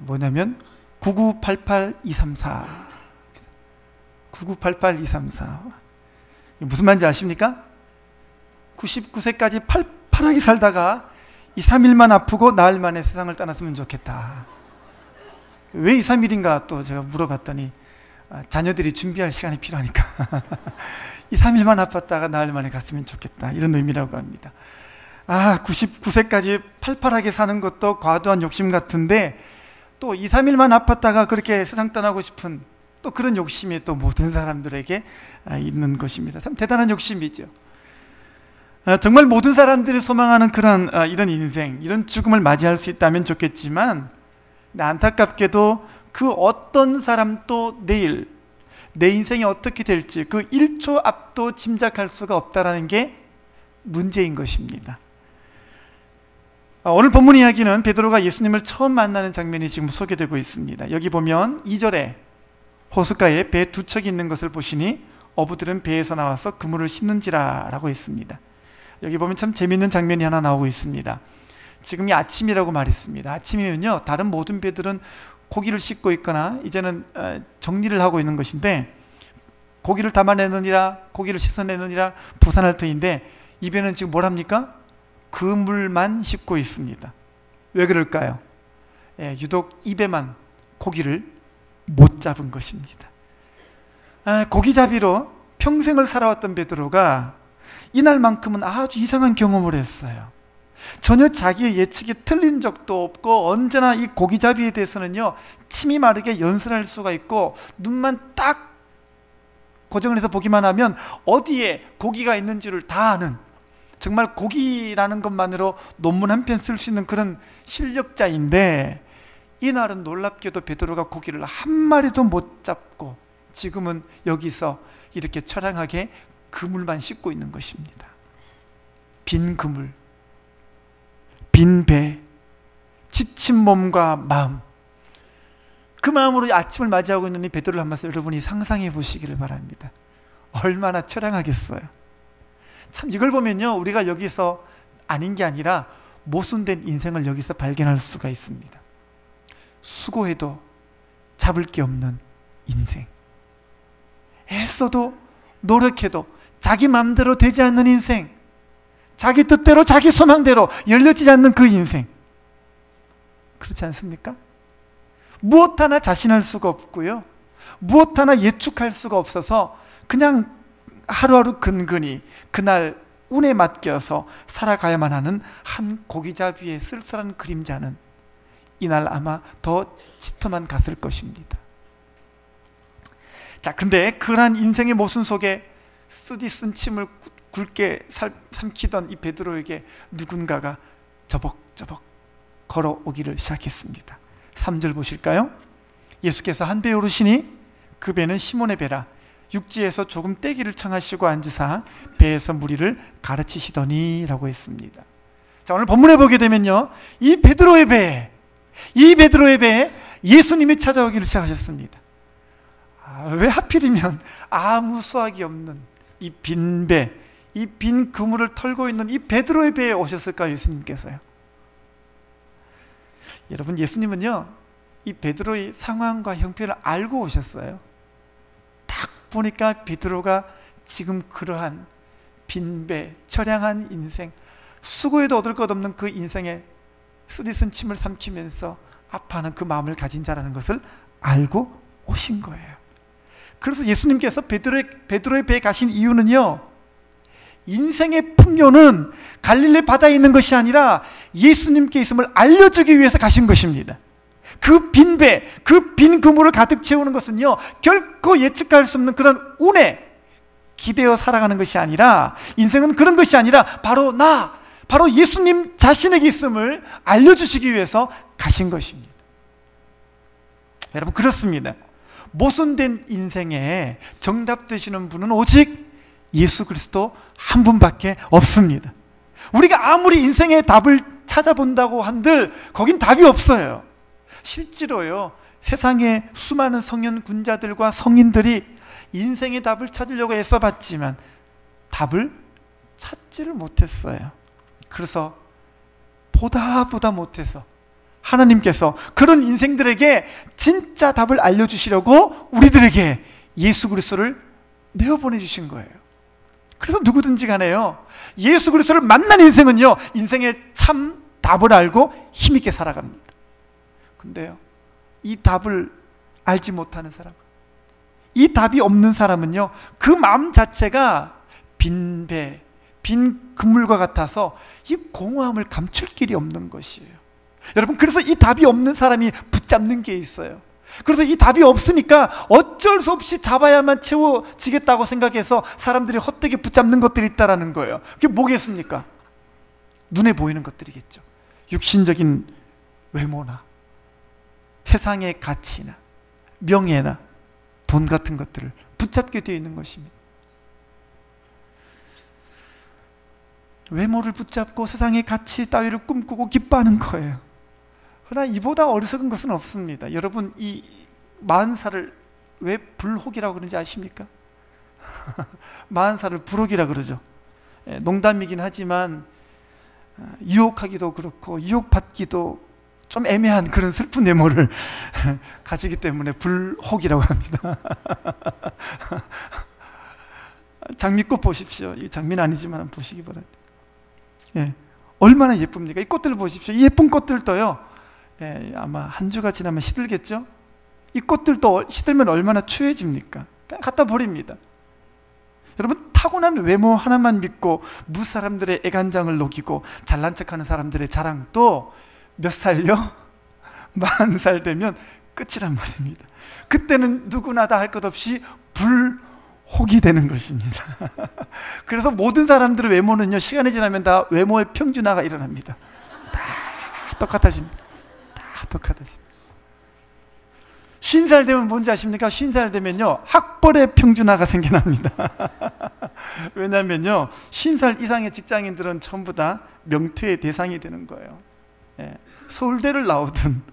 뭐냐면 9988234. 9988234. 무슨 말인지 아십니까? 99세까지 팔팔하게 살다가 이 3일만 아프고 나흘 만에 세상을 떠났으면 좋겠다. 왜 2, 3일인가 또 제가 물어봤더니 자녀들이 준비할 시간이 필요하니까 이 3일만 아팠다가 나흘 만에 갔으면 좋겠다, 이런 의미라고 합니다. 99세까지 팔팔하게 사는 것도 과도한 욕심 같은데 또 2, 3일만 아팠다가 그렇게 세상 떠나고 싶은 또 그런 욕심이 또 모든 사람들에게 있는 것입니다. 참 대단한 욕심이죠. 정말 모든 사람들이 소망하는 그런 이런 인생, 이런 죽음을 맞이할 수 있다면 좋겠지만 안타깝게도 그 어떤 사람도 내일 내 인생이 어떻게 될지 그 1초 앞도 짐작할 수가 없다는 게 문제인 것입니다. 오늘 본문 이야기는 베드로가 예수님을 처음 만나는 장면이 지금 소개되고 있습니다. 여기 보면 2절에 호숫가에 배 두 척이 있는 것을 보시니 어부들은 배에서 나와서 그물을 씻는지라 라고 했습니다. 여기 보면 참 재미있는 장면이 하나 나오고 있습니다. 지금이 아침이라고 말했습니다. 아침이면요, 다른 모든 배들은 고기를 씻고 있거나 이제는 정리를 하고 있는 것인데, 고기를 담아내느니라, 고기를 씻어내느니라 부산할 터인데 이 배는 지금 뭘 합니까? 그물만 씻고 있습니다. 왜 그럴까요? 유독 이 배만 고기를 못 잡은 것입니다. 고기잡이로 평생을 살아왔던 베드로가 이날만큼은 아주 이상한 경험을 했어요. 전혀 자기의 예측이 틀린 적도 없고 언제나 이 고기잡이에 대해서는요, 침이 마르게 연설할 수가 있고 눈만 딱 고정을 해서 보기만 하면 어디에 고기가 있는지를 다 아는, 정말 고기라는 것만으로 논문 한 편 쓸 수 있는 그런 실력자인데, 이날은 놀랍게도 베드로가 고기를 한 마리도 못 잡고 지금은 여기서 이렇게 처량하게 그물만 씻고 있는 것입니다. 빈 그물, 빈 배, 지친 몸과 마음, 그 마음으로 아침을 맞이하고 있는 이 베드로를 한번 여러분이 상상해 보시기를 바랍니다. 얼마나 처량하겠어요. 참 이걸 보면요, 우리가 여기서 아닌 게 아니라 모순된 인생을 여기서 발견할 수가 있습니다. 수고해도 잡을 게 없는 인생, 애써도 노력해도 자기 마음대로 되지 않는 인생, 자기 뜻대로 자기 소망대로 열려지지 않는 그 인생, 그렇지 않습니까? 무엇 하나 자신할 수가 없고요, 무엇 하나 예측할 수가 없어서 그냥 하루하루 근근히 그날 운에 맡겨서 살아가야만 하는 한 고기잡이의 쓸쓸한 그림자는 이날 아마 더 짙어만 갔을 것입니다. 자, 근데 그러한 인생의 모순 속에 쓰디쓴 침을 굵게 삼키던 이 베드로에게 누군가가 저벅저벅 걸어오기를 시작했습니다. 3절 보실까요? 예수께서 한 배에 오르시니 그 배는 시몬의 배라. 육지에서 조금 떼기를 청하시고 앉으사 배에서 무리를 가르치시더니 라고 했습니다. 자, 오늘 본문에 보게 되면요, 이 베드로의 배에 예수님이 찾아오기를 시작하셨습니다. 왜 하필이면 아무 수확이 없는 이 빈 배, 이 빈 그물을 털고 있는 이 베드로의 배에 오셨을까요? 예수님께서요. 여러분, 예수님은요, 이 베드로의 상황과 형편을 알고 오셨어요. 딱 보니까 베드로가 지금 그러한 빈배, 처량한 인생, 수고해도 얻을 것 없는 그 인생에 쓰디쓴 침을 삼키면서 아파하는 그 마음을 가진 자라는 것을 알고 오신 거예요. 그래서 예수님께서 베드로의 배에 가신 이유는요, 인생의 풍요는 갈릴리 바다에 있는 것이 아니라 예수님께 있음을 알려주기 위해서 가신 것입니다. 그 빈 배, 그 빈 그물을 가득 채우는 것은요, 결코 예측할 수 없는 그런 운에 기대어 살아가는 것이 아니라, 인생은 그런 것이 아니라 바로 예수님 자신에게 있음을 알려주시기 위해서 가신 것입니다. 여러분, 그렇습니다. 모순된 인생에 정답 되시는 분은 오직 예수 그리스도 한 분밖에 없습니다. 우리가 아무리 인생의 답을 찾아본다고 한들 거긴 답이 없어요. 실제로요, 세상에 수많은 성nhân 군자들과 성인들이 인생의 답을 찾으려고 애써봤지만 답을 찾지를 못했어요. 그래서 보다 못해서 하나님께서 그런 인생들에게 진짜 답을 알려주시려고 우리들에게 예수 그리스도를 내어보내주신 거예요. 그래서 누구든지 간에요, 예수 그리스도를 만난 인생은요, 인생의 참 답을 알고 힘있게 살아갑니다. 근데요, 이 답을 알지 못하는 사람, 이 답이 없는 사람은요, 그 마음 자체가 빈 배, 빈 그물과 같아서 이 공허함을 감출 길이 없는 것이에요. 여러분, 그래서 이 답이 없는 사람이 붙잡는 게 있어요. 그래서 이 답이 없으니까 어쩔 수 없이 잡아야만 채워지겠다고 생각해서 사람들이 헛되게 붙잡는 것들이 있다는 거예요. 그게 뭐겠습니까? 눈에 보이는 것들이겠죠. 육신적인 외모나 세상의 가치나 명예나 돈 같은 것들을 붙잡게 되어 있는 것입니다. 외모를 붙잡고 세상의 가치 따위를 꿈꾸고 기뻐하는 거예요. 그러나 이보다 어리석은 것은 없습니다. 여러분, 이 40살을 왜 불혹이라고 그러는지 아십니까? 40살을 불혹이라고 그러죠. 농담이긴 하지만 유혹하기도 그렇고 유혹받기도 좀 애매한 그런 슬픈 외모를 가지기 때문에 불혹이라고 합니다. 장미꽃 보십시오. 이 장미는 아니지만 보시기 바랍니다. 예, 얼마나 예쁩니까? 이 꽃들 보십시오. 이 예쁜 꽃들도요, 예, 아마 한 주가 지나면 시들겠죠? 이 꽃들도 시들면 얼마나 추해집니까? 그냥 갖다 버립니다. 여러분, 타고난 외모 하나만 믿고 무사람들의 애간장을 녹이고 잘난 척하는 사람들의 자랑도 몇 살요? 40살 되면 끝이란 말입니다. 그때는 누구나 다 할 것 없이 불혹이 되는 것입니다. 그래서 모든 사람들의 외모는요, 시간이 지나면 다 외모의 평준화가 일어납니다. 다 똑같아집니다. 다 똑같아집니다. 50살 되면 뭔지 아십니까? 50살 되면요, 학벌의 평준화가 생겨납니다. 왜냐면요, 50살 이상의 직장인들은 전부 다 명퇴의 대상이 되는 거예요. 예, 서울대를 나오든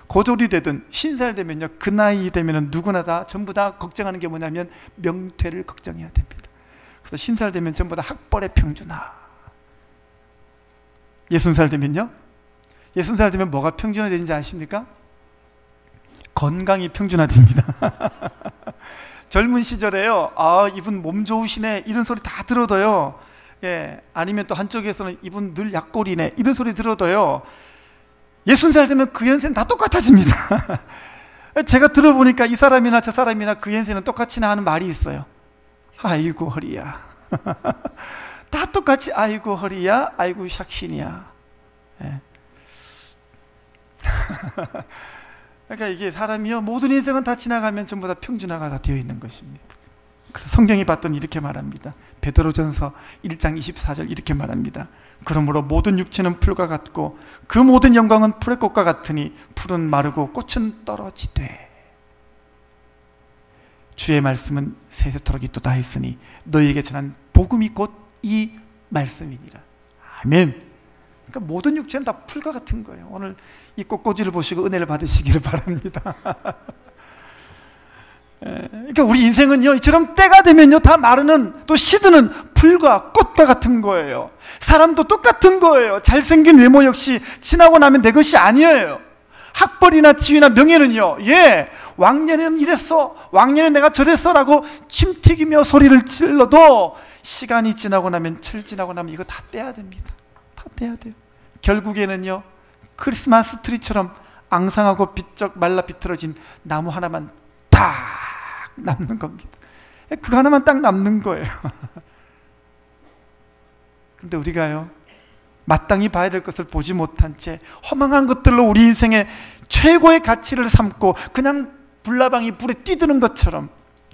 고졸이 되든 50살 되면요, 그 나이 되면은 누구나 다 전부 다 걱정하는 게 뭐냐면 명퇴를 걱정해야 됩니다. 그래서 50살 되면 전부 다 학벌의 평준화. 60살 되면요, 60살 되면 뭐가 평준화되는지 아십니까? 건강이 평준화됩니다. 젊은 시절에요, 아, 이분 몸 좋으시네, 이런 소리 다 들어도요, 예, 아니면 또 한쪽에서는 이분 늘 약골이네, 이런 소리 들어도요, 60살 되면 그 연세는 다 똑같아집니다. 제가 들어보니까 이 사람이나 저 사람이나 그 연세는 똑같이나 하는 말이 있어요. 아이고 허리야. 다 똑같이 아이고 허리야, 아이고 샥신이야. 예. 그러니까 이게 사람이요, 모든 인생은 다 지나가면 전부 다 평준화가 다 되어 있는 것입니다. 그래서 성경이 봤더니 이렇게 말합니다. 베드로전서 1장 24절 이렇게 말합니다. 그러므로 모든 육체는 풀과 같고 그 모든 영광은 풀의 꽃과 같으니 풀은 마르고 꽃은 떨어지되 주의 말씀은 세세토록 있도다 했으니 너희에게 전한 복음이 곧 이 말씀이니라. 아멘. 그러니까 모든 육체는 다 풀과 같은 거예요. 오늘 이 꽃꽂이를 보시고 은혜를 받으시기를 바랍니다. 그러니까 우리 인생은요, 이처럼 때가 되면요, 다 마르는, 또 시드는 풀과 꽃과 같은 거예요. 사람도 똑같은 거예요. 잘생긴 외모 역시 지나고 나면 내 것이 아니에요. 학벌이나 지위나 명예는요, 예, 왕년에는 이랬어, 왕년에 내가 저랬어 라고 침튀기며 소리를 질러도 시간이 지나고 나면, 철 지나고 나면 이거 다 떼야 됩니다. 다 떼야 돼요. 결국에는요, 크리스마스 트리처럼 앙상하고 비쩍 말라 비틀어진 나무 하나만 딱 남는 겁니다. 그거 하나만 딱 남는 거예요. 근데 우리가요, 마땅히 봐야 될 것을 보지 못한 채 허망한 것들로 우리 인생의 최고의 가치를 삼고 그냥 불나방이 불에 뛰드는 것처럼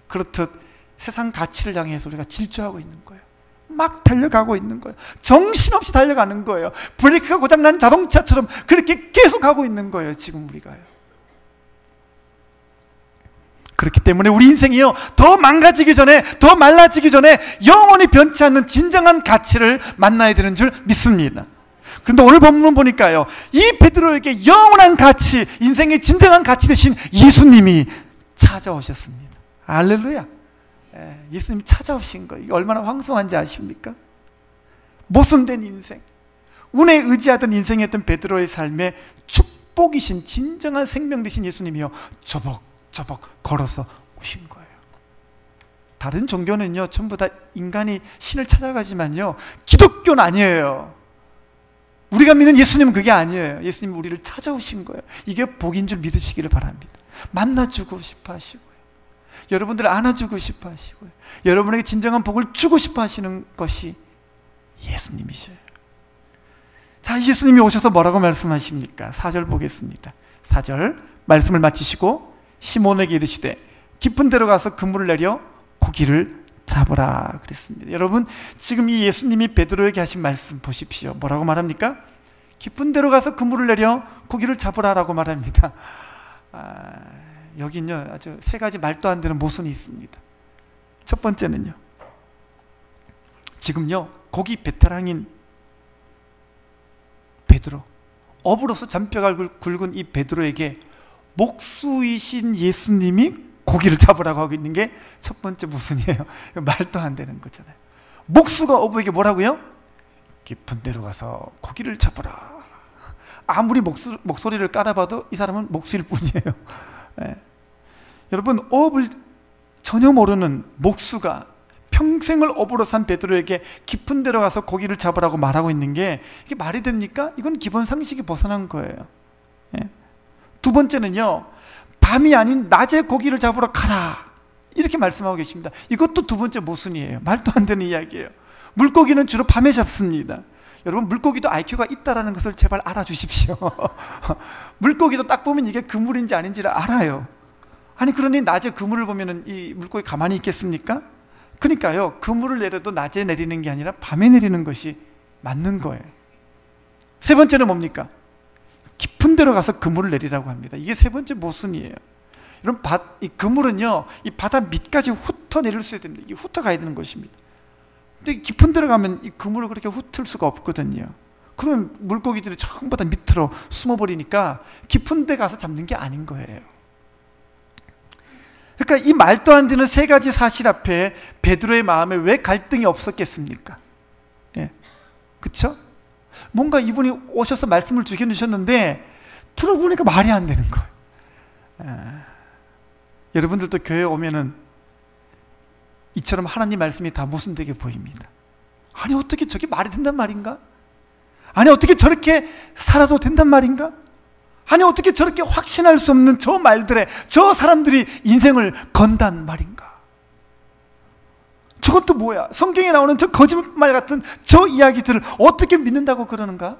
그렇듯 세상 가치를 향해서 우리가 질주하고 있는 거예요. 막 달려가고 있는 거예요. 정신없이 달려가는 거예요. 브레이크가 고장난 자동차처럼 그렇게 계속 가고 있는 거예요, 지금 우리가요. 그렇기 때문에 우리 인생이요, 더 망가지기 전에, 더 말라지기 전에 영원히 변치 않는 진정한 가치를 만나야 되는 줄 믿습니다. 그런데 오늘 본문 보니까요, 이 베드로에게 영원한 가치, 인생의 진정한 가치 되신 예수님이 찾아오셨습니다. 할렐루야. 예수님이 찾아오신 거예요. 이게 얼마나 황송한지 아십니까? 모순된 인생, 운에 의지하던 인생이었던 베드로의 삶에 축 축복이신 진정한 생명 되신 예수님이요 저벅저벅 걸어서 오신 거예요. 다른 종교는요 전부 다 인간이 신을 찾아가지만요 기독교는 아니에요. 우리가 믿는 예수님은 그게 아니에요. 예수님은 우리를 찾아오신 거예요. 이게 복인 줄 믿으시기를 바랍니다. 만나주고 싶어 하시고요, 여러분들을 안아주고 싶어 하시고요, 여러분에게 진정한 복을 주고 싶어 하시는 것이 예수님이셔요. 자, 예수님이 오셔서 뭐라고 말씀하십니까? 4절 보겠습니다. 4절 말씀을 마치시고 시몬에게 이르시되 깊은 데로 가서 그물을 내려 고기를 잡으라 그랬습니다. 여러분, 지금 이 예수님이 베드로에게 하신 말씀 보십시오. 뭐라고 말합니까? 깊은 데로 가서 그물을 내려 고기를 잡으라라고 말합니다. 여긴요 아주 세 가지 말도 안 되는 모순이 있습니다. 첫 번째는요, 지금요 고기 베테랑인 베드로, 어부로서 잔뼈가 굵은 이 베드로에게 목수이신 예수님이 고기를 잡으라고 하고 있는 게 첫 번째 모순이에요. 말도 안 되는 거잖아요. 목수가 어부에게 뭐라고요? 깊은 데로 가서 고기를 잡으라. 아무리 목소리를 깔아봐도 이 사람은 목수일 뿐이에요. 네. 여러분, 어업을 전혀 모르는 목수가 평생을 어부로 산 베드로에게 깊은 데로 가서 고기를 잡으라고 말하고 있는 게 이게 말이 됩니까? 이건 기본 상식이 벗어난 거예요. 네. 두 번째는요, 밤이 아닌 낮에 고기를 잡으러 가라 이렇게 말씀하고 계십니다. 이것도 두 번째 모순이에요. 말도 안 되는 이야기예요. 물고기는 주로 밤에 잡습니다. 여러분, 물고기도 IQ가 있다는 것을 제발 알아주십시오. 물고기도 딱 보면 이게 그물인지 아닌지를 알아요. 아니, 그러니 낮에 그물을 보면 이 물고기 가만히 있겠습니까? 그러니까요, 그물을 내려도 낮에 내리는 게 아니라 밤에 내리는 것이 맞는 거예요. 세 번째는 뭡니까? 깊은 데로 가서 그물을 내리라고 합니다. 이게 세 번째 모순이에요. 여러분, 이 그물은요 이 바다 밑까지 훑어 내릴 수 있어야 됩니다. 이게 훑어 가야 되는 것입니다. 근데 깊은 데로 가면 이 그물을 그렇게 훑을 수가 없거든요. 그러면 물고기들이 전부 다 밑으로 숨어버리니까 깊은 데 가서 잡는 게 아닌 거예요. 그러니까 이 말도 안 되는 세 가지 사실 앞에 베드로의 마음에 왜 갈등이 없었겠습니까? 예, 그렇죠? 뭔가 이분이 오셔서 말씀을 주긴 주셨는데 들어보니까 말이 안 되는 거예요. 여러분들도 교회에 오면은 이처럼 하나님 말씀이 다 모순되게 보입니다. 아니, 어떻게 저게 말이 된단 말인가? 아니, 어떻게 저렇게 살아도 된단 말인가? 아니, 어떻게 저렇게 확신할 수 없는 저 말들에 저 사람들이 인생을 건단 말인가? 저것도 뭐야? 성경에 나오는 저 거짓말 같은 저 이야기들을 어떻게 믿는다고 그러는가?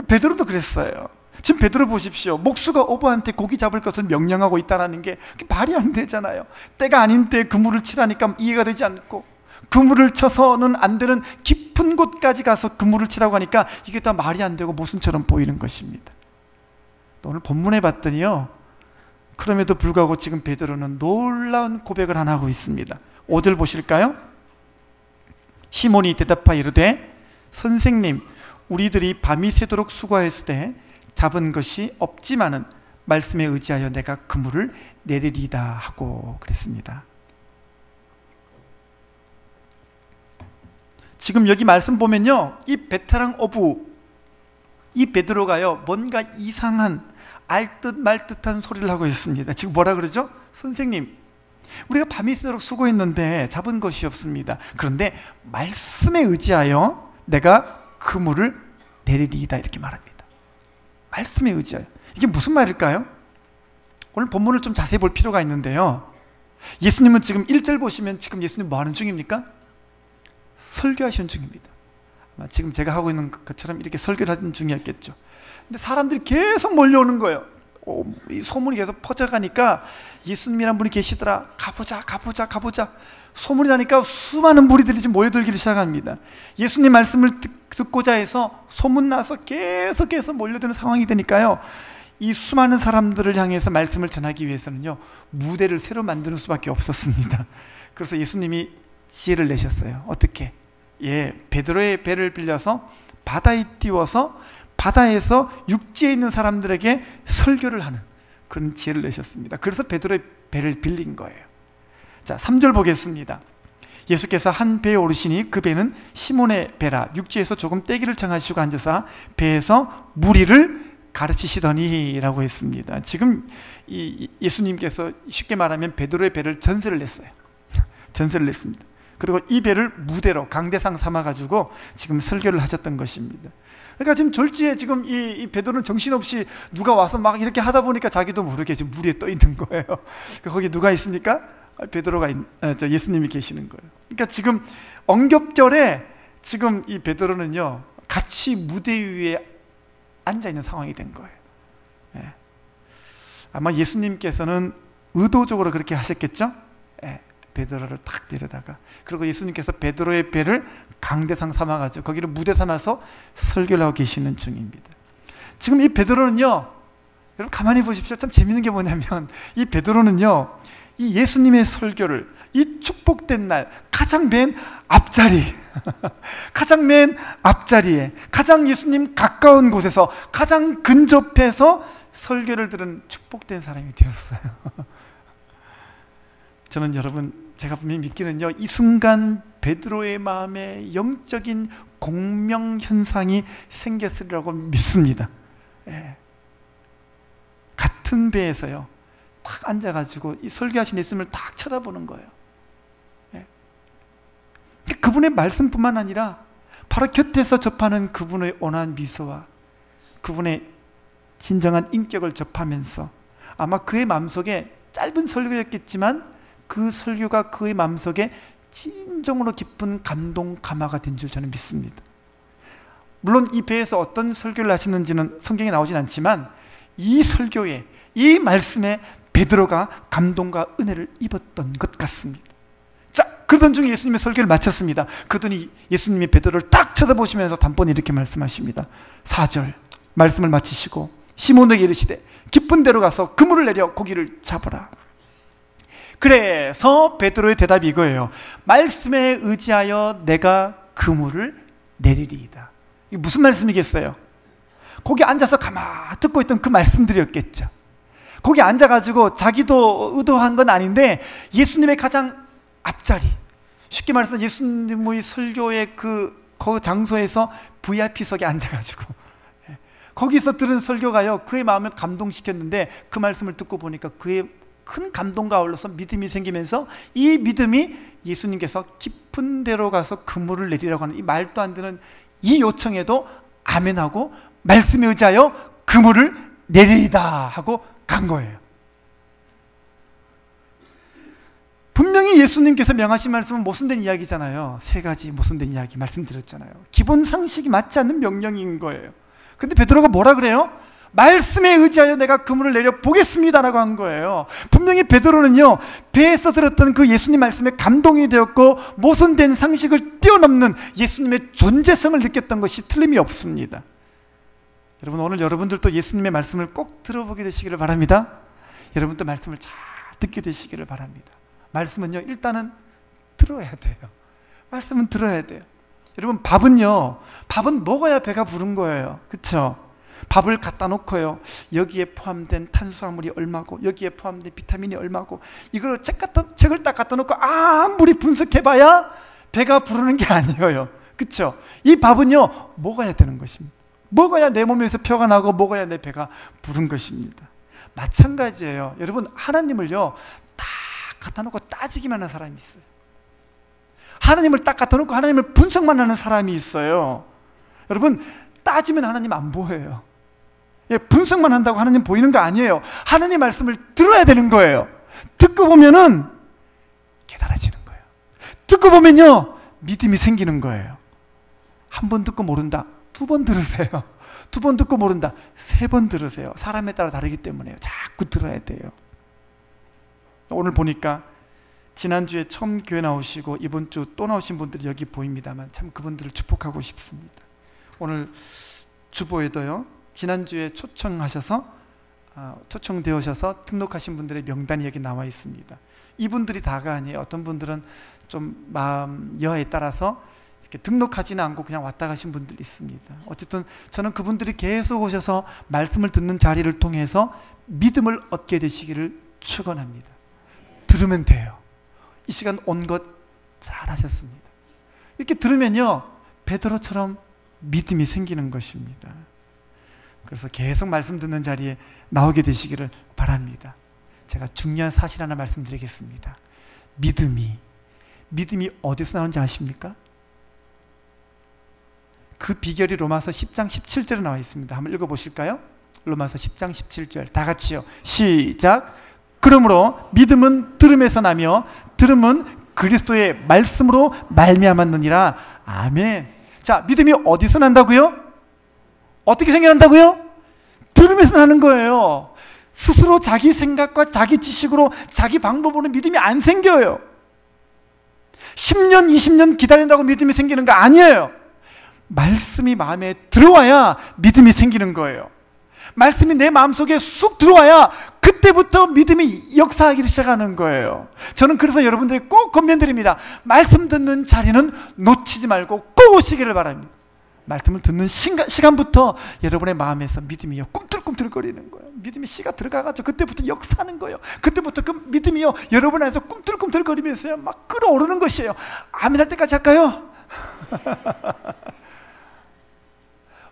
베드로도 그랬어요. 지금 베드로 보십시오. 목수가 어부한테 고기 잡을 것을 명령하고 있다는 게 말이 안 되잖아요. 때가 아닌 때에 그물을 치라니까 이해가 되지 않고, 그물을 쳐서는 안 되는 깊은 곳까지 가서 그물을 치라고 하니까 이게 다 말이 안 되고 모순처럼 보이는 것입니다. 오늘 본문에 봤더니요, 그럼에도 불구하고 지금 베드로는 놀라운 고백을 하나 하고 있습니다. 5절 보실까요? 시몬이 대답하여 이르되 선생님, 우리들이 밤이 새도록 수고하였을 때 잡은 것이 없지만은 말씀에 의지하여 내가 그물을 내리리다 하고 그랬습니다. 지금 여기 말씀 보면요, 이 베테랑 어부, 이 베드로가요 뭔가 이상한 알듯 말듯한 소리를 하고 있습니다. 지금 뭐라 그러죠? 선생님, 우리가 밤이 새도록 수고했는데 잡은 것이 없습니다. 그런데 말씀에 의지하여 내가 그물을 내리리이다 이렇게 말합니다. 말씀에 의지하여. 이게 무슨 말일까요? 오늘 본문을 좀 자세히 볼 필요가 있는데요, 예수님은 지금 1절 보시면 지금 예수님 뭐 하는 중입니까? 설교하시는 중입니다. 아마 지금 제가 하고 있는 것처럼 이렇게 설교를 하는 중이었겠죠. 근데 사람들이 계속 몰려오는 거예요. 이 소문이 계속 퍼져가니까 예수님이란 분이 계시더라, 가보자 가보자 가보자. 소문이 나니까 수많은 무리들이 지금 모여들기를 시작합니다. 예수님 말씀을 듣고자 해서 소문나서 계속해서 몰려드는 상황이 되니까요, 이 수많은 사람들을 향해서 말씀을 전하기 위해서는요 무대를 새로 만드는 수밖에 없었습니다. 그래서 예수님이 지혜를 내셨어요. 어떻게? 베드로의 배를 빌려서 바다에 띄워서 바다에서 육지에 있는 사람들에게 설교를 하는 그런 지혜를 내셨습니다. 그래서 베드로의 배를 빌린 거예요. 자, 3절 보겠습니다. 예수께서 한 배에 오르시니 그 배는 시몬의 배라. 육지에서 조금 떼기를 청하시고 앉아서 배에서 무리를 가르치시더니 라고 했습니다. 지금 예수님께서 쉽게 말하면 베드로의 배를 전세를 냈어요. 전세를 냈습니다. 그리고 이 배를 무대로 강대상 삼아가지고 지금 설교를 하셨던 것입니다. 그러니까 지금 졸지에 지금 이 베드로는 정신없이 누가 와서 막 이렇게 하다 보니까 자기도 모르게 지금 물 위에 떠 있는 거예요. 거기 누가 있습니까? 베드로가 예수님이 계시는 거예요. 그러니까 지금 엉겹결에 지금 이 베드로는요 같이 무대 위에 앉아 있는 상황이 된 거예요. 예. 아마 예수님께서는 의도적으로 그렇게 하셨겠죠? 예. 베드로를 탁 데려다가, 그리고 예수님께서 베드로의 배를 강대상 삼아가지고 거기를 무대 삼아서 설교를 하고 계시는 중입니다. 지금 이 베드로는요, 여러분 가만히 보십시오. 참 재밌는 게 뭐냐면 이 베드로는요 이 예수님의 설교를 이 축복된 날 가장 맨 앞자리 가장 맨 앞자리에 가장 예수님 가까운 곳에서 가장 근접해서 설교를 들은 축복된 사람이 되었어요. 저는 여러분, 제가 분명히 믿기는요, 이 순간 베드로의 마음에 영적인 공명현상이 생겼으리라고 믿습니다. 예. 같은 배에서요 딱 앉아가지고 이 설교하신 예수님을 딱 쳐다보는 거예요. 예. 그분의 말씀뿐만 아니라 바로 곁에서 접하는 그분의 온화한 미소와 그분의 진정한 인격을 접하면서 아마 그의 마음속에 짧은 설교였겠지만 그 설교가 그의 마음속에 진정으로 깊은 감동 감화가 된 줄 저는 믿습니다. 물론 이 배에서 어떤 설교를 하셨는지는 성경에 나오진 않지만 이 설교에, 이 말씀에 베드로가 감동과 은혜를 입었던 것 같습니다. 자, 그러던 중에 예수님의 설교를 마쳤습니다. 그러더니 예수님이 베드로를 딱 쳐다보시면서 단번에 이렇게 말씀하십니다. 4절 말씀을 마치시고 시몬에게 이르시되 깊은 데로 가서 그물을 내려 고기를 잡으라. 그래서 베드로의 대답이 이거예요. 말씀에 의지하여 내가 그물을 내리리이다. 이게 무슨 말씀이겠어요? 거기 앉아서 가만히 듣고 있던 그 말씀들이었겠죠. 거기 앉아가지고 자기도 의도한 건 아닌데 예수님의 가장 앞자리, 쉽게 말해서 예수님의 설교의 그 장소에서 VIP석에 앉아가지고 거기서 들은 설교가요 그의 마음을 감동시켰는데 그 말씀을 듣고 보니까 그의 큰 감동과 어울려서 믿음이 생기면서 이 믿음이 예수님께서 깊은 데로 가서 그물을 내리라고 하는 이 말도 안 되는 이 요청에도 아멘하고 말씀에 의지하여 그물을 내리리다 하고 간 거예요. 분명히 예수님께서 명하신 말씀은 모순된 이야기잖아요. 3가지 모순된 이야기 말씀드렸잖아요. 기본 상식이 맞지 않는 명령인 거예요. 근데 베드로가 뭐라 그래요? 말씀에 의지하여 내가 그물을 내려 보겠습니다라고 한 거예요. 분명히 베드로는요 배에서 들었던 그 예수님 말씀에 감동이 되었고 모순된 상식을 뛰어넘는 예수님의 존재성을 느꼈던 것이 틀림이 없습니다. 여러분, 오늘 여러분들도 예수님의 말씀을 꼭 들어보게 되시기를 바랍니다. 여러분도 말씀을 잘 듣게 되시기를 바랍니다. 말씀은요 일단은 들어야 돼요. 말씀은 들어야 돼요. 여러분, 밥은 먹어야 배가 부른 거예요. 그렇죠? 밥을 갖다 놓고요 여기에 포함된 탄수화물이 얼마고 여기에 포함된 비타민이 얼마고 이걸 책을 딱 갖다 놓고 아무리 분석해봐야 배가 부르는 게 아니에요. 그렇죠? 이 밥은요 먹어야 되는 것입니다. 먹어야 내 몸에서 표가 나고 먹어야 내 배가 부른 것입니다. 마찬가지예요. 여러분, 하나님을요 딱 갖다 놓고 따지기만 하는 사람이 있어요. 하나님을 딱 갖다 놓고 하나님을 분석만 하는 사람이 있어요. 여러분, 따지면 하나님 안 보여요. 분석만 한다고 하나님 보이는 거 아니에요. 하나님 말씀을 들어야 되는 거예요. 듣고 보면은 깨달아지는 거예요. 듣고 보면요 믿음이 생기는 거예요. 1번 듣고 모른다, 2번 들으세요. 2번 듣고 모른다, 3번 들으세요. 사람에 따라 다르기 때문에요. 자꾸 들어야 돼요. 오늘 보니까 지난주에 처음 교회 나오시고 이번 주 또 나오신 분들이 여기 보입니다만 참 그분들을 축복하고 싶습니다. 오늘 주보에도요 지난주에 초청되어셔서 등록하신 분들의 명단이 여기 나와 있습니다. 이분들이 다가 아니에요. 어떤 분들은 좀 마음 여하에 따라서 이렇게 등록하지는 않고 그냥 왔다 가신 분들이 있습니다. 어쨌든 저는 그분들이 계속 오셔서 말씀을 듣는 자리를 통해서 믿음을 얻게 되시기를 축원합니다. 들으면 돼요. 이 시간 온 것 잘하셨습니다. 이렇게 들으면요, 베드로처럼 믿음이 생기는 것입니다. 그래서 계속 말씀 듣는 자리에 나오게 되시기를 바랍니다. 제가 중요한 사실 하나 말씀드리겠습니다. 믿음이 어디서 나오는지 아십니까? 그 비결이 로마서 10장 17절에 나와 있습니다. 한번 읽어보실까요? 로마서 10장 17절 다 같이요. 시작. 그러므로 믿음은 들음에서 나며 들음은 그리스도의 말씀으로 말미암았느니라. 아멘. 자, 믿음이 어디서 난다고요? 어떻게 생겨난다고요? 들음에서 나는 거예요. 스스로 자기 생각과 자기 지식으로 자기 방법으로 믿음이 안 생겨요. 10년 20년 기다린다고 믿음이 생기는 거 아니에요. 말씀이 마음에 들어와야 믿음이 생기는 거예요. 말씀이 내 마음속에 쑥 들어와야 그때부터 믿음이 역사하기 시작하는 거예요. 저는 그래서 여러분들이 꼭 권면드립니다. 말씀 듣는 자리는 놓치지 말고 꼭 오시기를 바랍니다. 말씀을 듣는 시간부터 여러분의 마음에서 믿음이요 꿈틀꿈틀거리는 거예요. 믿음이 씨가 들어가가지고 그때부터 역사하는 거예요. 그때부터 그 믿음이요 여러분 안에서 꿈틀꿈틀거리면서요 막 끌어오르는 것이에요. 아멘 할 때까지 할까요?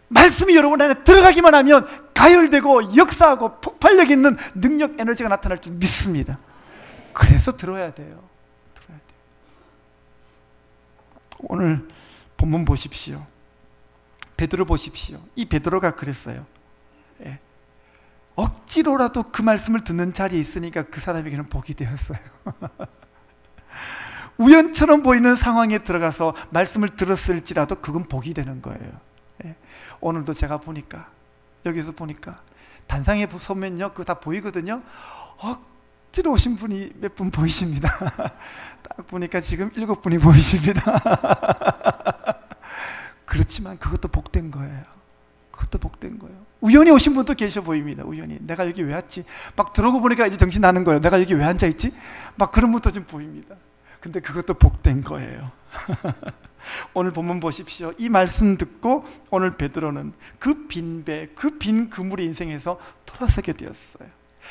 말씀이 여러분 안에 들어가기만 하면 가열되고 역사하고 폭발력 있는 능력 에너지가 나타날 줄 믿습니다. 그래서 들어야 돼요. 오늘 본문 보십시오. 베드로 보십시오. 이 베드로가 그랬어요. 예. 억지로라도 그 말씀을 듣는 자리에 있으니까 그 사람에게는 복이 되었어요. 우연처럼 보이는 상황에 들어가서 말씀을 들었을지라도 그건 복이 되는 거예요. 예. 오늘도 제가 보니까 여기서 보니까 단상에 서면요 그거 다 보이거든요. 억지로 오신 분이 몇 분 보이십니다. 딱 보니까 지금 7분이 보이십니다. 그렇지만 그것도 복된 거예요. 그것도 복된 거예요. 우연히 오신 분도 계셔 보입니다. 우연히 내가 여기 왜 왔지? 막 들어오고 보니까 이제 정신 나는 거예요. 내가 여기 왜 앉아있지? 막 그런 분도 좀 보입니다. 근데 그것도 복된 거예요. 오늘 본문 보십시오. 이 말씀 듣고 오늘 베드로는 그 빈 배, 그 빈 그물의 인생에서 돌아서게 되었어요.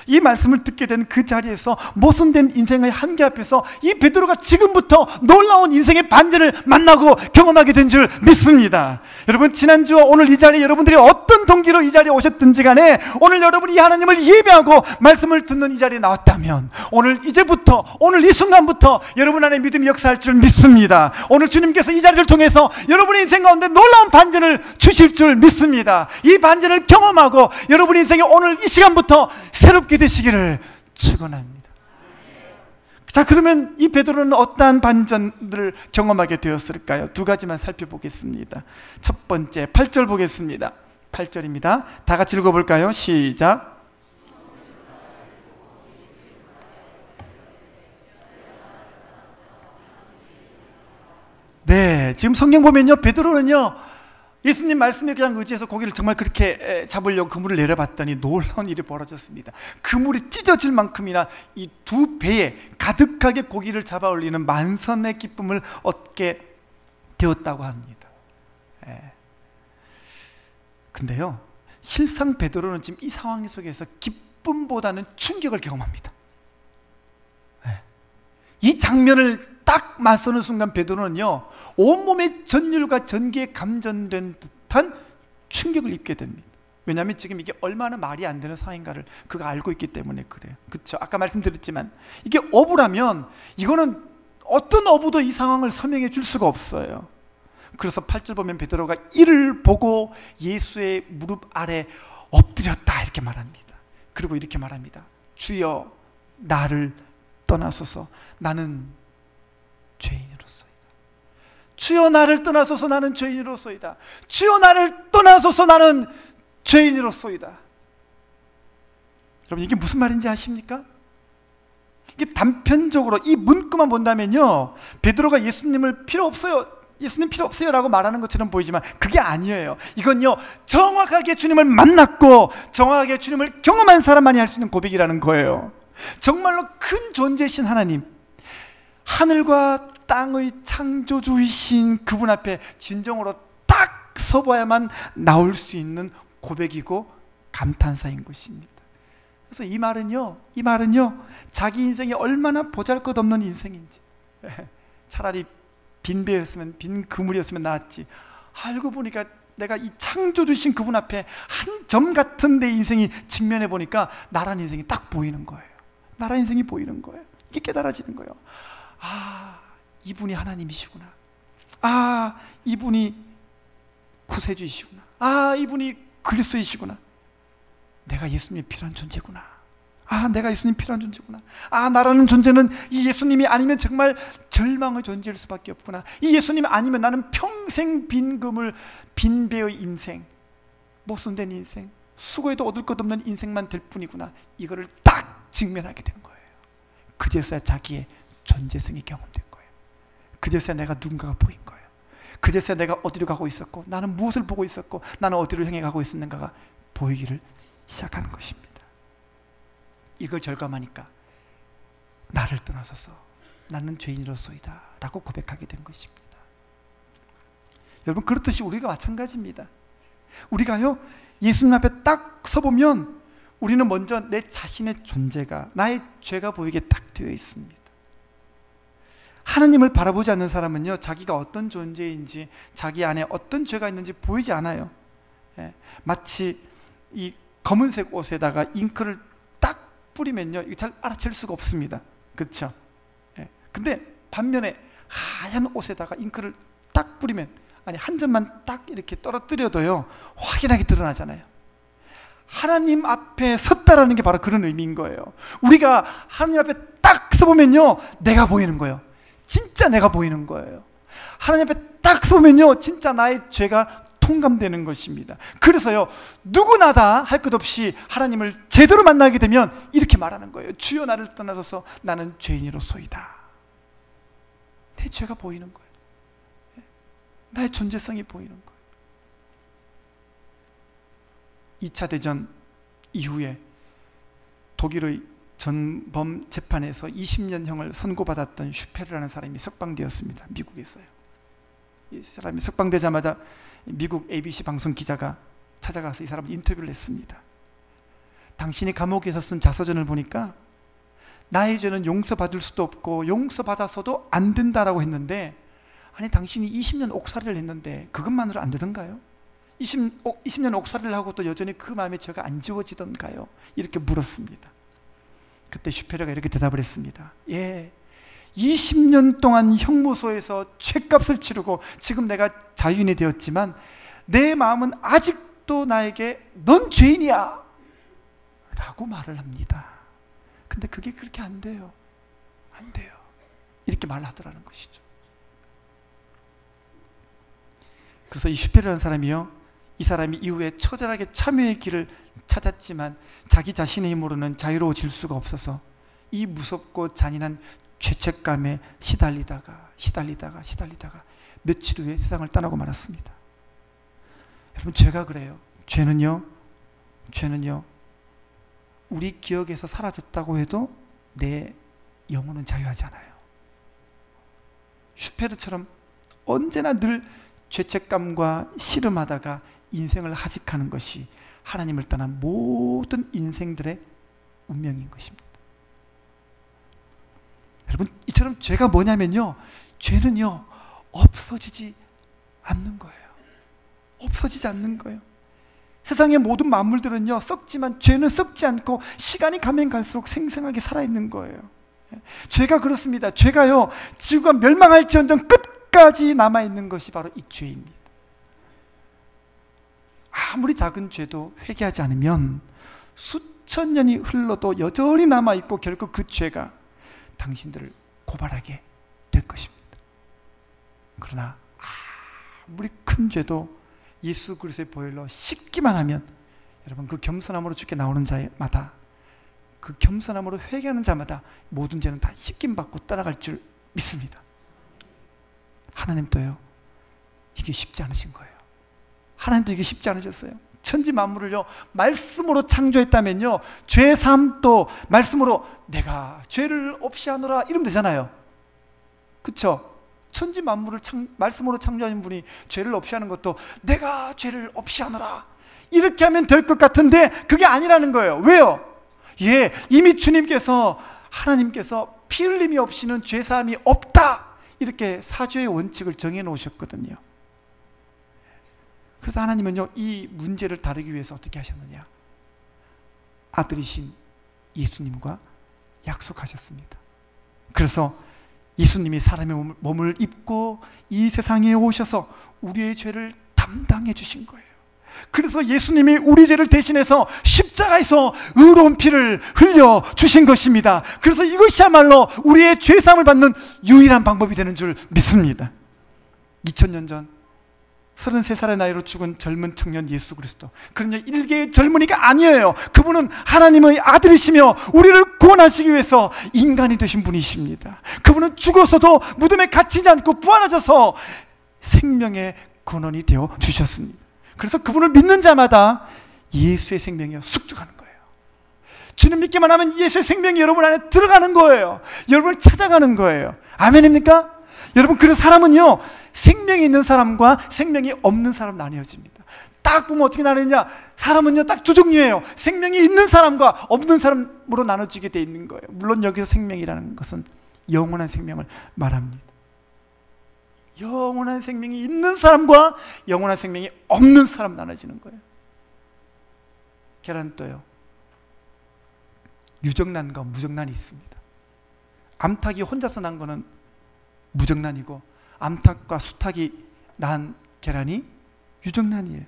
이 말씀을 듣게 된 그 자리에서 모순된 인생의 한계 앞에서 이 베드로가 지금부터 놀라운 인생의 반전을 만나고 경험하게 된 줄 믿습니다. 여러분, 지난주와 오늘 이 자리에 여러분들이 어떤 동기로 이 자리에 오셨든지 간에 오늘 여러분이 이 하나님을 예배하고 말씀을 듣는 이 자리에 나왔다면 오늘 이제부터 오늘 이 순간부터 여러분 안에 믿음이 역사할 줄 믿습니다. 오늘 주님께서 이 자리를 통해서 여러분의 인생 가운데 놀라운 반전을 주실 줄 믿습니다. 이 반전을 경험하고 여러분의 인생에 오늘 이 시간부터 새롭게 되시기를 축원합니다. 자, 그러면 이 베드로는 어떠한 반전들을 경험하게 되었을까요? 두 가지만 살펴보겠습니다. 첫 번째 8절 보겠습니다. 8절입니다. 다 같이 읽어볼까요? 시작. 네, 지금 성경 보면요 베드로는요 예수님 말씀에 그냥 의지해서 고기를 정말 그렇게 잡으려고 그물을 내려봤더니 놀라운 일이 벌어졌습니다. 그물이 찢어질 만큼이나 이 두 배에 가득하게 고기를 잡아 올리는 만선의 기쁨을 얻게 되었다고 합니다. 근데요 실상 베드로는 지금 이 상황 속에서 기쁨보다는 충격을 경험합니다. 이 장면을 딱 맞서는 순간 베드로는요 온몸의 전율과 전기에 감전된 듯한 충격을 입게 됩니다. 왜냐하면 지금 이게 얼마나 말이 안 되는 상황인가를 그가 알고 있기 때문에 그래요. 그렇죠? 아까 말씀드렸지만 이게 어부라면 이거는 어떤 어부도 이 상황을 설명해 줄 수가 없어요. 그래서 8절 보면 베드로가 이를 보고 예수의 무릎 아래 엎드렸다 이렇게 말합니다. 그리고 이렇게 말합니다. 주여 나를 떠나소서 나는 죄인으로소이다. 주여 나를 떠나소서 나는 죄인으로소이다. 주여 나를 떠나소서 나는 죄인으로소이다. 여러분 이게 무슨 말인지 아십니까? 이게 단편적으로 이 문구만 본다면요 베드로가 예수님을 필요 없어요 예수님 필요 없어요 라고 말하는 것처럼 보이지만 그게 아니에요. 이건요 정확하게 주님을 만났고 정확하게 주님을 경험한 사람만이 할 수 있는 고백이라는 거예요. 정말로 큰 존재이신 하나님, 하늘과 땅의 창조주이신 그분 앞에 진정으로 딱 서봐야만 나올 수 있는 고백이고 감탄사인 것입니다. 그래서 이 말은요 자기 인생이 얼마나 보잘것없는 인생인지 차라리 빈 배였으면, 빈 그물이었으면 나았지. 알고 보니까 내가 이 창조주신 그분 앞에 한 점 같은 내 인생이 직면해 보니까 나라는 인생이 딱 보이는 거예요. 나라는 인생이 보이는 거예요. 이게 깨달아지는 거예요. 아, 이분이 하나님이시구나. 아, 이분이 구세주이시구나. 아, 이분이 그리스도이시구나. 내가 예수님이 필요한 존재구나. 아, 내가 예수님 필요한 존재구나. 아, 나라는 존재는 이 예수님이 아니면 정말 절망의 존재일 수밖에 없구나. 이 예수님 아니면 나는 평생 빈 배의 인생, 모순된 인생, 수고해도 얻을 것 없는 인생만 될 뿐이구나. 이거를 딱 직면하게 된 거예요. 그제서야 자기의 존재성이 경험된 거예요. 그제서야 내가 누군가가 보인 거예요. 그제서야 내가 어디로 가고 있었고, 나는 무엇을 보고 있었고, 나는 어디로 향해 가고 있었는가가 보이기를 시작하는 것입니다. 이걸 절감하니까 나를 떠나소서, 나는 죄인으로소이다 라고 고백하게 된 것입니다. 여러분, 그렇듯이 우리가 마찬가지입니다. 우리가요, 예수님 앞에 딱 서보면 우리는 먼저 내 자신의 존재가, 나의 죄가 보이게 딱 되어 있습니다. 하나님을 바라보지 않는 사람은요, 자기가 어떤 존재인지, 자기 안에 어떤 죄가 있는지 보이지 않아요. 마치 이 검은색 옷에다가 잉크를 딱 뿌리면요, 이거 잘 알아챌 수가 없습니다. 그렇죠? 근데 반면에 하얀 옷에다가 잉크를 딱 뿌리면, 아니 한 점만 딱 이렇게 떨어뜨려도요 확연하게 드러나잖아요. 하나님 앞에 섰다라는 게 바로 그런 의미인 거예요. 우리가 하나님 앞에 딱 서보면요, 내가 보이는 거예요. 진짜 내가 보이는 거예요. 하나님 앞에 딱 서보면요, 진짜 나의 죄가 통감되는 것입니다. 그래서요, 누구나 다 할 것 없이 하나님을 제대로 만나게 되면 이렇게 말하는 거예요. 주여, 나를 떠나소서, 나는 죄인으로소이다. 내 죄가 보이는 거예요. 나의 존재성이 보이는 거예요. 2차 대전 이후에 독일의 전범 재판에서 20년형을 선고받았던 슈페르라는 사람이 석방되었습니다. 미국에서요. 이 사람이 석방되자마자 미국 ABC 방송 기자가 찾아가서 이 사람을 인터뷰를 했습니다. 당신이 감옥에서 쓴 자서전을 보니까 나의 죄는 용서받을 수도 없고 용서받아서도 안 된다라고 했는데, 아니 당신이 20년 옥살이를 했는데 그것만으로 안 되던가요? 20년 옥살이를 하고 또 여전히 그 마음의 죄가 안 지워지던가요? 이렇게 물었습니다. 그때 슈페르가 이렇게 대답을 했습니다. 예, 20년 동안 형무소에서 죄값을 치르고 지금 내가 자유인이 되었지만 내 마음은 아직도 나에게 넌 죄인이야 라고 말을 합니다. 근데 그게 그렇게 안 돼요. 안 돼요. 이렇게 말하더라는 것이죠. 그래서 이 슈페르라는 사람이요, 이 사람이 이후에 처절하게 참여의 길을 찾았지만 자기 자신의 힘으로는 자유로워질 수가 없어서 이 무섭고 잔인한 죄책감에 시달리다가 며칠 후에 세상을 떠나고 말았습니다. 여러분, 죄가 그래요. 죄는요 우리 기억에서 사라졌다고 해도 내 영혼은 자유하지 않아요. 슈페르처럼 언제나 늘 죄책감과 씨름하다가 인생을 하직하는 것이 하나님을 떠난 모든 인생들의 운명인 것입니다. 여러분, 이처럼 죄가 뭐냐면요, 죄는요 없어지지 않는 거예요. 없어지지 않는 거예요. 세상의 모든 만물들은요 썩지만 죄는 썩지 않고 시간이 가면 갈수록 생생하게 살아있는 거예요. 죄가 그렇습니다. 죄가요, 지구가 멸망할지언정 끝까지 남아있는 것이 바로 이 죄입니다. 아무리 작은 죄도 회개하지 않으면 수천 년이 흘러도 여전히 남아있고 결국 그 죄가 당신들을 고발하게 될 것입니다. 그러나 아무리 큰 죄도 예수 그리스도의 보혈로 씻기만 하면, 여러분, 그 겸손함으로 주께 나오는 자마다, 그 겸손함으로 회개하는 자마다 모든 죄는 다 씻김받고 따라갈 줄 믿습니다. 하나님도요, 이게 쉽지 않으신 거예요. 하나님도 이게 쉽지 않으셨어요. 천지 만물을요 말씀으로 창조했다면요, 죄 삶도 말씀으로 내가 죄를 없이 하노라 이러면 되잖아요. 그쵸? 천지 만물을 말씀으로 창조하신 분이 죄를 없이 하는 것도 내가 죄를 없이 하노라 이렇게 하면 될 것 같은데 그게 아니라는 거예요. 왜요? 예, 이미 주님께서, 하나님께서 피 흘림이 없이는 죄사함이 없다 이렇게 사죄의 원칙을 정해 놓으셨거든요. 그래서 하나님은요, 이 문제를 다루기 위해서 어떻게 하셨느냐? 아들이신 예수님과 약속하셨습니다. 그래서 예수님이 사람의 몸을 입고 이 세상에 오셔서 우리의 죄를 담당해 주신 거예요. 그래서 예수님이 우리 죄를 대신해서 십자가에서 의로운 피를 흘려 주신 것입니다. 그래서 이것이야말로 우리의 죄사함을 받는 유일한 방법이 되는 줄 믿습니다. 2000년 전 33살의 나이로 죽은 젊은 청년 예수 그리스도, 그런요 일개의 젊은이가 아니에요. 그분은 하나님의 아들이시며 우리를 구원하시기 위해서 인간이 되신 분이십니다. 그분은 죽어서도 무덤에 갇히지 않고 부활하셔서 생명의 근원이 되어 주셨습니다. 그래서 그분을 믿는 자마다 예수의 생명이 숙적하는 거예요. 주님 믿기만 하면 예수의 생명이 여러분 안에 들어가는 거예요. 여러분을 찾아가는 거예요. 아멘입니까? 여러분, 그래서 사람은요, 생명이 있는 사람과 생명이 없는 사람 나뉘어집니다. 딱 보면 어떻게 나뉘느냐? 사람은요, 딱 두 종류예요. 생명이 있는 사람과 없는 사람으로 나눠지게 돼 있는 거예요. 물론 여기서 생명이라는 것은 영원한 생명을 말합니다. 영원한 생명이 있는 사람과 영원한 생명이 없는 사람 나눠지는 거예요. 계란도요, 유정란과 무정란이 있습니다. 암탉이 혼자서 난 거는 무정란이고, 암탉과 수탉이 난 계란이 유정란이에요.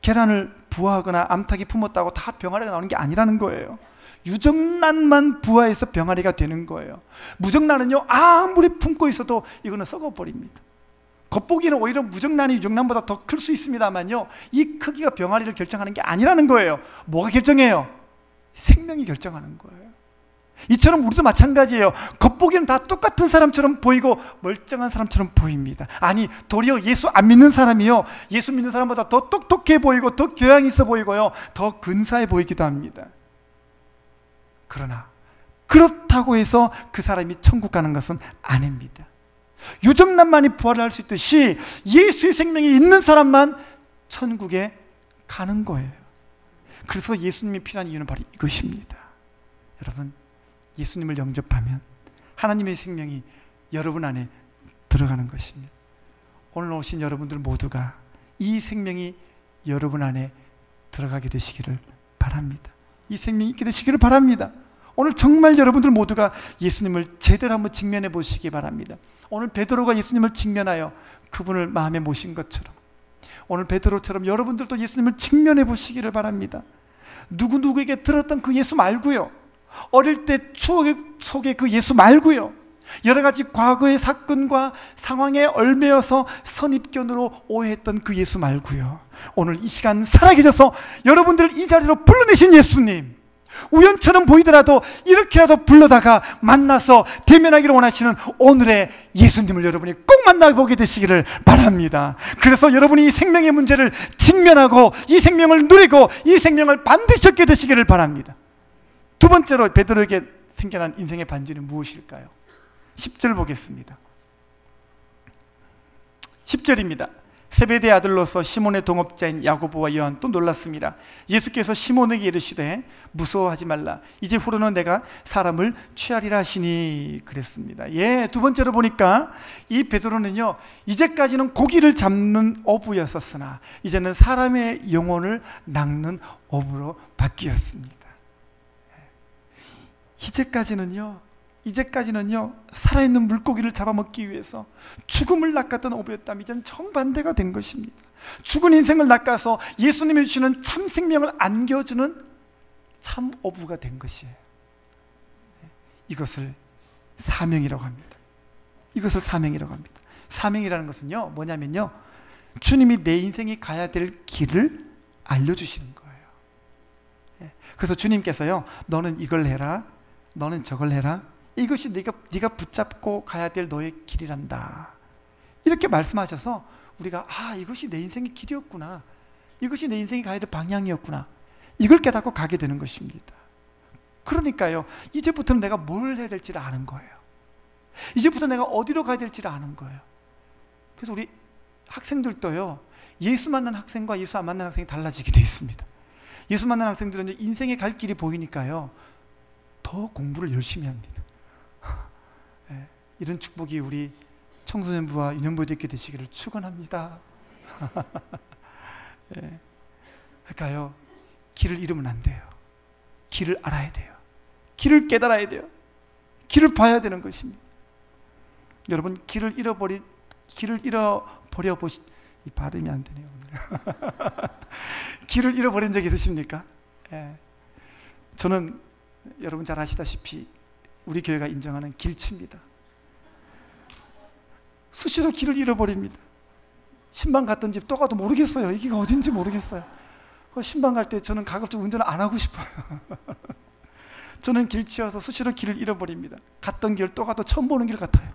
계란을 부화하거나 암탉이 품었다고 다 병아리가 나오는 게 아니라는 거예요. 유정란만 부화해서 병아리가 되는 거예요. 무정란은요, 아무리 품고 있어도 이거는 썩어버립니다. 겉보기는 오히려 무정란이 유정란보다 더 클 수 있습니다만요, 이 크기가 병아리를 결정하는 게 아니라는 거예요. 뭐가 결정해요? 생명이 결정하는 거예요. 이처럼 우리도 마찬가지예요. 겉보기는 다 똑같은 사람처럼 보이고 멀쩡한 사람처럼 보입니다. 아니, 도리어 예수 안 믿는 사람이요, 예수 믿는 사람보다 더 똑똑해 보이고 더 교양 있어 보이고요, 더 근사해 보이기도 합니다. 그러나 그렇다고 해서 그 사람이 천국 가는 것은 아닙니다. 유정란만이 부활을 할 수 있듯이 예수의 생명이 있는 사람만 천국에 가는 거예요. 그래서 예수님이 필요한 이유는 바로 이것입니다. 여러분, 예수님을 영접하면 하나님의 생명이 여러분 안에 들어가는 것입니다. 오늘 오신 여러분들 모두가 이 생명이 여러분 안에 들어가게 되시기를 바랍니다. 이 생명이 있게 되시기를 바랍니다. 오늘 정말 여러분들 모두가 예수님을 제대로 한번 직면해 보시기 바랍니다. 오늘 베드로가 예수님을 직면하여 그분을 마음에 모신 것처럼 오늘 베드로처럼 여러분들도 예수님을 직면해 보시기를 바랍니다. 누구에게 들었던 그 예수 말고요, 어릴 때 추억 속의 그 예수 말고요, 여러 가지 과거의 사건과 상황에 얽매여서 선입견으로 오해했던 그 예수 말고요, 오늘 이 시간 살아계셔서 여러분들을 이 자리로 불러내신 예수님, 우연처럼 보이더라도 이렇게라도 불러다가 만나서 대면하기를 원하시는 오늘의 예수님을 여러분이 꼭 만나보게 되시기를 바랍니다. 그래서 여러분이 이 생명의 문제를 직면하고 이 생명을 누리고 이 생명을 반드시 얻게 되시기를 바랍니다. 두 번째로 베드로에게 생겨난 인생의 반전은 무엇일까요? 10절 보겠습니다. 10절입니다. 세베대의 아들로서 시몬의 동업자인 야고보와 요한도 놀랐습니다. 예수께서 시몬에게 이르시되 무서워하지 말라, 이제 후로는 내가 사람을 취하리라 하시니 그랬습니다. 두 번째로 보니까 이 베드로는요, 이제까지는 고기를 잡는 어부였었으나 이제는 사람의 영혼을 낚는 어부로 바뀌었습니다. 이제까지는요 살아있는 물고기를 잡아먹기 위해서 죽음을 낚았던 어부였다면 이제는 정반대가 된 것입니다. 죽은 인생을 낚아서 예수님이 주시는 참 생명을 안겨주는 참 어부가 된 것이에요. 이것을 사명이라고 합니다. 이것을 사명이라고 합니다. 사명이라는 것은요 뭐냐면요, 주님이 내 인생이 가야 될 길을 알려주시는 거예요. 그래서 주님께서요, 너는 이걸 해라, 너는 저걸 해라, 이것이 네가 붙잡고 가야 될 너의 길이란다, 이렇게 말씀하셔서 우리가 이것이 내 인생의 길이었구나, 이것이 내 인생이 가야 될 방향이었구나, 이걸 깨닫고 가게 되는 것입니다. 그러니까요, 이제부터는 내가 뭘 해야 될지를 아는 거예요. 이제부터 내가 어디로 가야 될지를 아는 거예요. 그래서 우리 학생들도요, 예수 만난 학생과 예수 안 만난 학생이 달라지게 되어 있습니다. 예수 만난 학생들은 인생의 갈 길이 보이니까요 더 공부를 열심히 합니다. 이런 축복이 우리 청소년부와 유년부에게 되시기를 축원합니다. 예. 그러니까요, 길을 잃으면 안 돼요. 길을 알아야 돼요. 길을 깨달아야 돼요. 길을 봐야 되는 것입니다. 여러분, 길을 잃어버려 보시, 이 발음이 안 되네요 오늘. 길을 잃어버린 적 있으십니까? 예. 저는 여러분 잘 아시다시피 우리 교회가 인정하는 길치입니다. 수시로 길을 잃어버립니다. 신방 갔던 집 또 가도 모르겠어요. 여기가 어딘지 모르겠어요. 신방 갈 때 저는 가급적 운전을 안 하고 싶어요. 저는 길치여서 수시로 길을 잃어버립니다. 갔던 길 또 가도 처음 보는 길 같아요.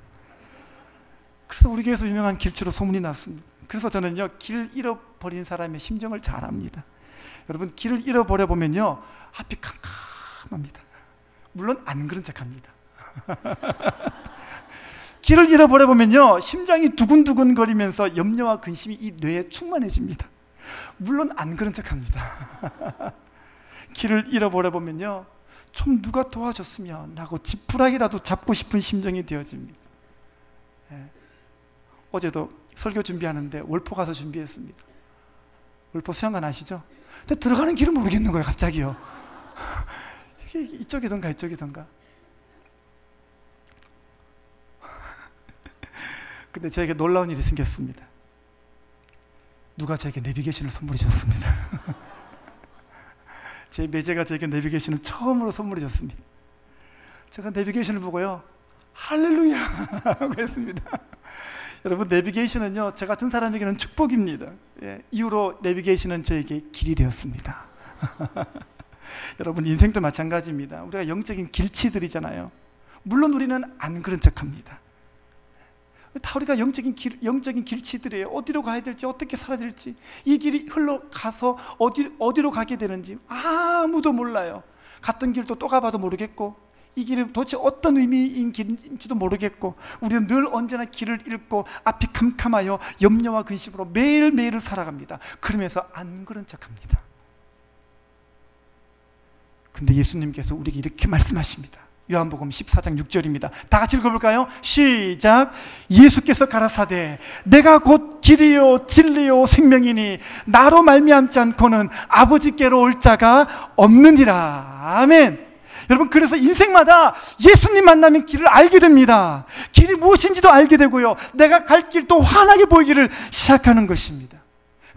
그래서 우리 교회에서 유명한 길치로 소문이 났습니다. 그래서 저는요, 길 잃어버린 사람의 심정을 잘 압니다. 여러분, 길을 잃어버려 보면요, 앞이 캄캄합니다. 물론 안 그런 척합니다. 길을 잃어버려 보면요, 심장이 두근두근 거리면서 염려와 근심이 이 뇌에 충만해집니다. 물론 안 그런 척합니다. 길을 잃어버려 보면요, 좀 누가 도와줬으면 하고 지푸라기라도 잡고 싶은 심정이 되어집니다. 예. 어제도 설교 준비하는데 월포 가서 준비했습니다. 월포 수양관 아시죠? 근데 들어가는 길을 모르겠는 거예요, 갑자기요. 이게 이쪽이던가 이쪽이던가. 근데 저에게 놀라운 일이 생겼습니다. 누가 저에게 내비게이션을 선물해 줬습니다. 제 매제가 저에게 내비게이션을 처음으로 선물해 줬습니다. 제가 내비게이션을 보고요, 할렐루야 하고 했습니다. 여러분, 내비게이션은요, 저 같은 사람에게는 축복입니다. 예, 이후로 내비게이션은 저에게 길이 되었습니다. 여러분, 인생도 마찬가지입니다. 우리가 영적인 길치들이잖아요. 물론 우리는 안 그런 척합니다. 다 우리가 영적인 길치들이에요. 어디로 가야 될지, 어떻게 살아야 될지, 이 길이 흘러가서 어디로 가게 되는지 아무도 몰라요. 갔던 길도 또 가봐도 모르겠고, 이 길이 도대체 어떤 의미인 길인지도 모르겠고, 우리는 늘 언제나 길을 잃고 앞이 캄캄하여 염려와 근심으로 매일매일을 살아갑니다. 그러면서 안 그런 척합니다. 근데 예수님께서 우리에게 이렇게 말씀하십니다. 요한복음 14장 6절입니다. 다 같이 읽어볼까요? 시작. 예수께서 가라사대 내가 곧 길이요 진리요 생명이니 나로 말미암지 않고는 아버지께로 올 자가 없느니라. 아멘. 여러분, 그래서 인생마다 예수님 만나면 길을 알게 됩니다. 길이 무엇인지도 알게 되고요, 내가 갈 길도 환하게 보이기를 시작하는 것입니다.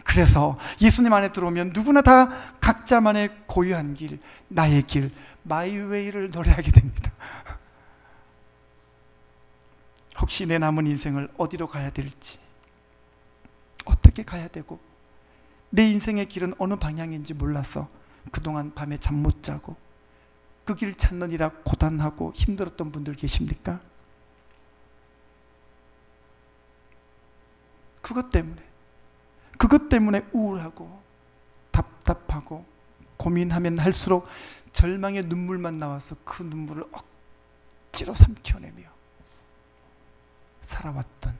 그래서 예수님 안에 들어오면 누구나 다 각자만의 고유한 길, 나의 길, 마이 웨이를 노래하게 됩니다. 혹시 내 남은 인생을 어디로 가야 될지, 어떻게 가야 되고, 내 인생의 길은 어느 방향인지 몰라서 그동안 밤에 잠 못 자고 그 길 찾느니라 고단하고 힘들었던 분들 계십니까? 그것 때문에 우울하고 답답하고 고민하면 할수록 절망의 눈물만 나와서 그 눈물을 억지로 삼켜내며 살아왔던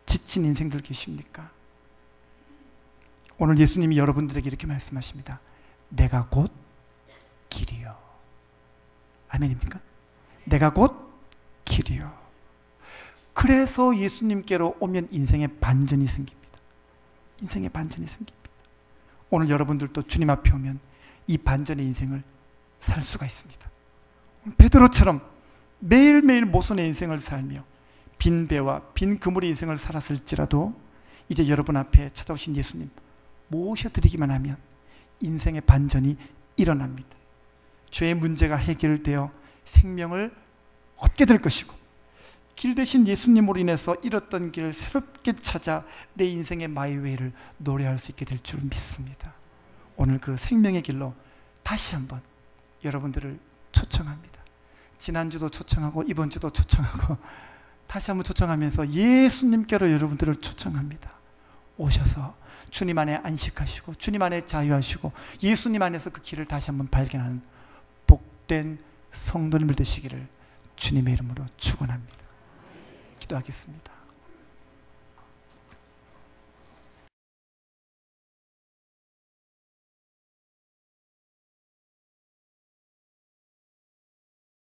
지친 인생들 계십니까? 오늘 예수님이 여러분들에게 이렇게 말씀하십니다. 내가 곧 길이요. 아멘입니까? 내가 곧 길이요. 그래서 예수님께로 오면 인생의 반전이 생깁니다. 인생의 반전이 생깁니다. 오늘 여러분들도 주님 앞에 오면 이 반전의 인생을 살 수가 있습니다. 베드로처럼 매일매일 모순의 인생을 살며 빈 배와 빈 그물의 인생을 살았을지라도 이제 여러분 앞에 찾아오신 예수님 모셔드리기만 하면 인생의 반전이 일어납니다. 죄의 문제가 해결되어 생명을 얻게 될 것이고, 길 대신 예수님으로 인해서 잃었던 길을 새롭게 찾아 내 인생의 마이웨이를 노래할 수 있게 될 줄 믿습니다. 오늘 그 생명의 길로 다시 한번 여러분들을 초청합니다. 지난주도 초청하고 이번 주도 초청하고 다시 한번 초청하면서 예수님께로 여러분들을 초청합니다. 오셔서 주님 안에 안식하시고 주님 안에 자유하시고 예수님 안에서 그 길을 다시 한번 발견하는 복된 성도님들 되시기를 주님의 이름으로 축원합니다. 기도하겠습니다.